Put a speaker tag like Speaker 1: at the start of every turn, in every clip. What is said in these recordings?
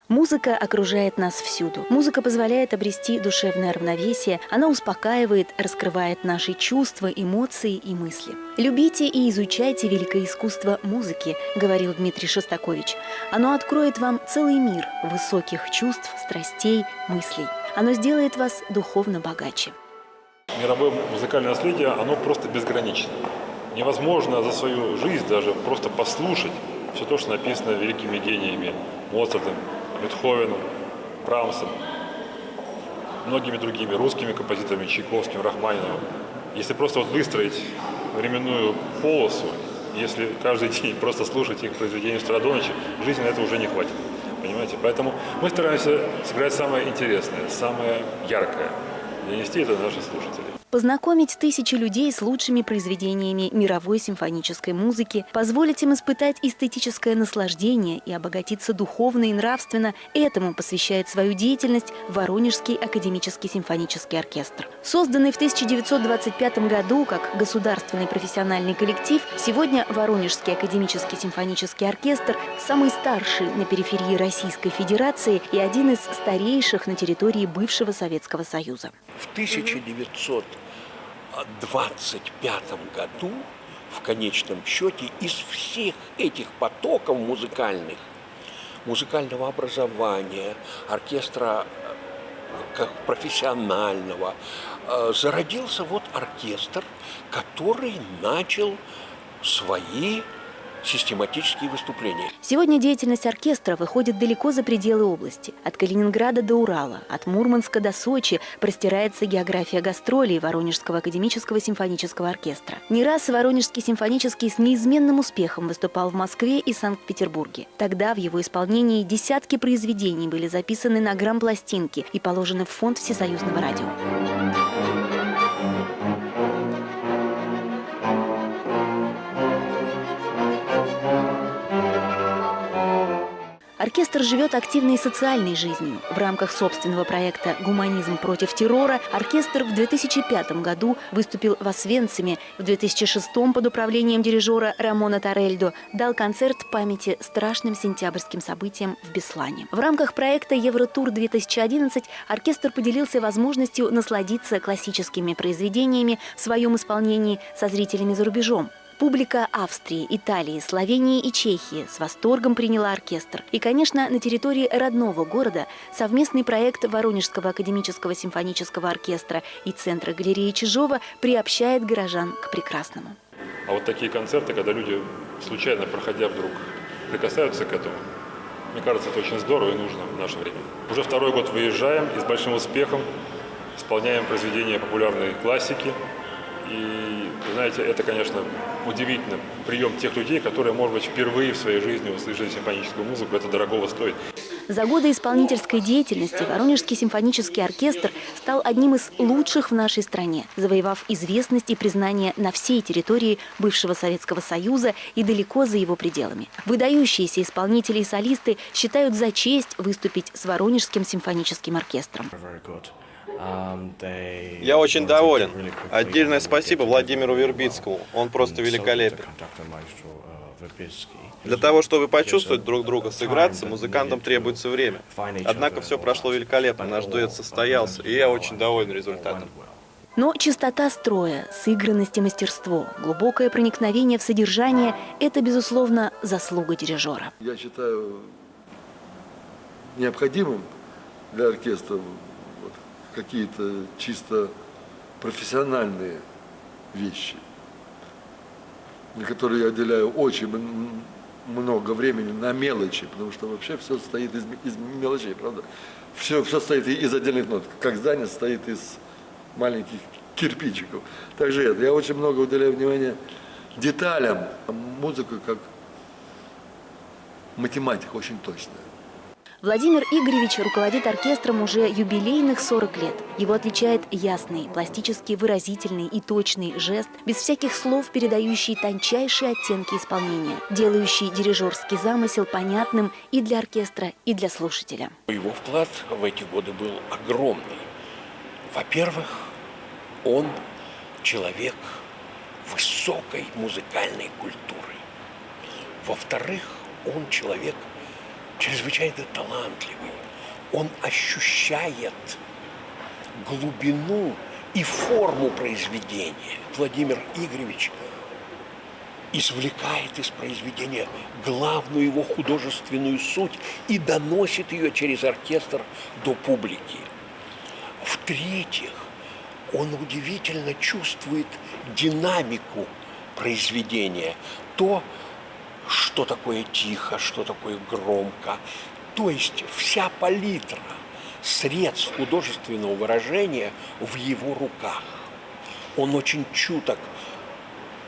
Speaker 1: Музыка окружает нас всюду. Музыка позволяет обрести душевное равновесие, она успокаивает, раскрывает наши чувства, эмоции и мысли. «Любите и изучайте великое искусство музыки», — говорил Дмитрий Шостакович. «Оно откроет вам целый мир высоких чувств, страстей, мыслей. Оно сделает вас духовно богаче».
Speaker 2: Мировое музыкальное наследие, оно просто безгранично. Невозможно за свою жизнь даже просто послушать все то, что написано великими гениями Моцартом, Бетховеном, Брамсом, многими другими русскими композиторами, Чайковским, Рахманиновым. Если просто вот выстроить временную полосу, если каждый день просто слушать их произведения Страдоныча, жизни на это уже не хватит. Понимаете? Поэтому мы стараемся сыграть самое интересное, самое яркое, и донести это до наших слушателей.
Speaker 1: Познакомить тысячи людей с лучшими произведениями мировой симфонической музыки, позволить им испытать эстетическое наслаждение и обогатиться духовно и нравственно – этому посвящает свою деятельность Воронежский академический симфонический оркестр. Созданный в 1925 году как государственный профессиональный коллектив, сегодня Воронежский академический симфонический оркестр – самый старший на периферии Российской Федерации и один из старейших на территории бывшего Советского Союза.
Speaker 3: В 1925 году, в конечном счете, из всех этих потоков музыкального образования, оркестра как профессионального, зародился вот оркестр, который начал свои систематические выступления.
Speaker 1: Сегодня деятельность оркестра выходит далеко за пределы области. От Калининграда до Урала, от Мурманска до Сочи простирается география гастролей Воронежского академического симфонического оркестра. Не раз Воронежский симфонический с неизменным успехом выступал в Москве и Санкт-Петербурге. Тогда в его исполнении десятки произведений были записаны на грампластинки и положены в фонд Всесоюзного радио. Оркестр живет активной социальной жизнью. В рамках собственного проекта «Гуманизм против террора» оркестр в 2005 году выступил в Освенциме, в 2006 под управлением дирижера Рамона Торельдо дал концерт памяти страшным сентябрьским событиям в Беслане. В рамках проекта «Евротур-2011» оркестр поделился возможностью насладиться классическими произведениями в своем исполнении со зрителями за рубежом. Публика Австрии, Италии, Словении и Чехии с восторгом приняла оркестр. И, конечно, на территории родного города совместный проект Воронежского академического симфонического оркестра и Центра галереи Чижова приобщает горожан к прекрасному.
Speaker 2: А вот такие концерты, когда люди, случайно проходя вдруг, прикасаются к этому, мне кажется, это очень здорово и нужно в наше время. Уже второй год выезжаем и с большим успехом исполняем произведения популярной классики. И, знаете, это, конечно, удивительно. Прием тех людей, которые, может быть, впервые в своей жизни услышали симфоническую музыку, это дорогого стоит.
Speaker 1: За годы исполнительской деятельности Воронежский симфонический оркестр стал одним из лучших в нашей стране, завоевав известность и признание на всей территории бывшего Советского Союза и далеко за его пределами. Выдающиеся исполнители и солисты считают за честь выступить с Воронежским симфоническим оркестром.
Speaker 4: Я очень доволен. Отдельное спасибо Владимиру Вербицкому. Он просто великолепен. Для того, чтобы почувствовать друг друга, сыграться, музыкантам требуется время. Однако все прошло великолепно, наш дуэт состоялся, и я очень доволен результатом.
Speaker 1: Но чистота строя, сыгранность и мастерство, глубокое проникновение в содержание – это, безусловно, заслуга дирижера.
Speaker 5: Я считаю необходимым для оркестра какие-то чисто профессиональные вещи, на которые я уделяю очень много времени на мелочи, потому что вообще все состоит из мелочей, правда? Все состоит из отдельных нот, как здание состоит из маленьких кирпичиков. Также это. Я очень много уделяю внимания деталям. Музыка как математика очень точная.
Speaker 1: Владимир Игоревич руководит оркестром уже юбилейных 40 лет. Его отличает ясный, пластически выразительный и точный жест, без всяких слов передающий тончайшие оттенки исполнения, делающий дирижерский замысел понятным и для оркестра, и для слушателя.
Speaker 3: Его вклад в эти годы был огромный. Во-первых, он человек высокой музыкальной культуры. Во-вторых, он человек чрезвычайно талантливый. Он ощущает глубину и форму произведения. Владимир Игоревич извлекает из произведения главную его художественную суть и доносит ее через оркестр до публики. В-третьих, он удивительно чувствует динамику произведения, то, что такое тихо, что такое громко. То есть вся палитра средств художественного выражения в его руках. Он очень чуток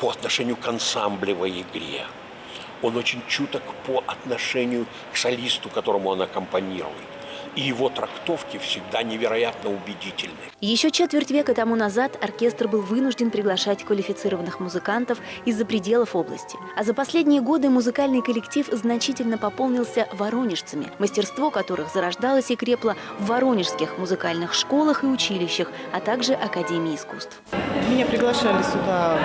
Speaker 3: по отношению к ансамблевой игре. Он очень чуток по отношению к солисту, которому он аккомпанирует. И его трактовки всегда невероятно убедительны.
Speaker 1: Еще четверть века тому назад оркестр был вынужден приглашать квалифицированных музыкантов из-за пределов области. А за последние годы музыкальный коллектив значительно пополнился воронежцами, мастерство которых зарождалось и крепло в воронежских музыкальных школах и училищах, а также Академии искусств.
Speaker 6: Меня приглашали сюда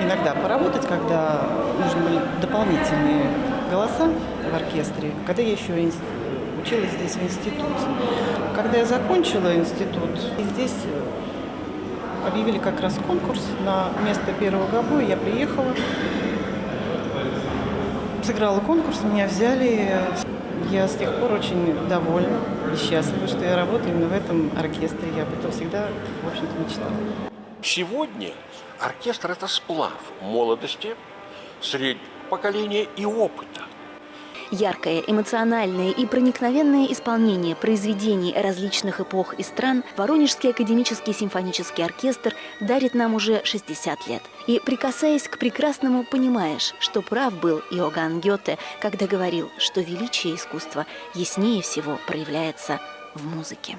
Speaker 6: иногда поработать, когда нужны были дополнительные голоса в оркестре, когда я еще училась здесь в институте. Когда я закончила институт, здесь объявили как раз конкурс на место первого гобоя. Я приехала, сыграла конкурс, меня взяли. Я с тех пор очень довольна и счастлива, что я работаю именно в этом оркестре. Я об этом всегда, в общем-то, мечтала.
Speaker 3: Сегодня оркестр – это сплав молодости, среднего поколения и опыта.
Speaker 1: Яркое, эмоциональное и проникновенное исполнение произведений различных эпох и стран Воронежский академический симфонический оркестр дарит нам уже 60 лет. И, прикасаясь к прекрасному, понимаешь, что прав был Иоганн Гёте, когда говорил, что величие искусства яснее всего проявляется в музыке.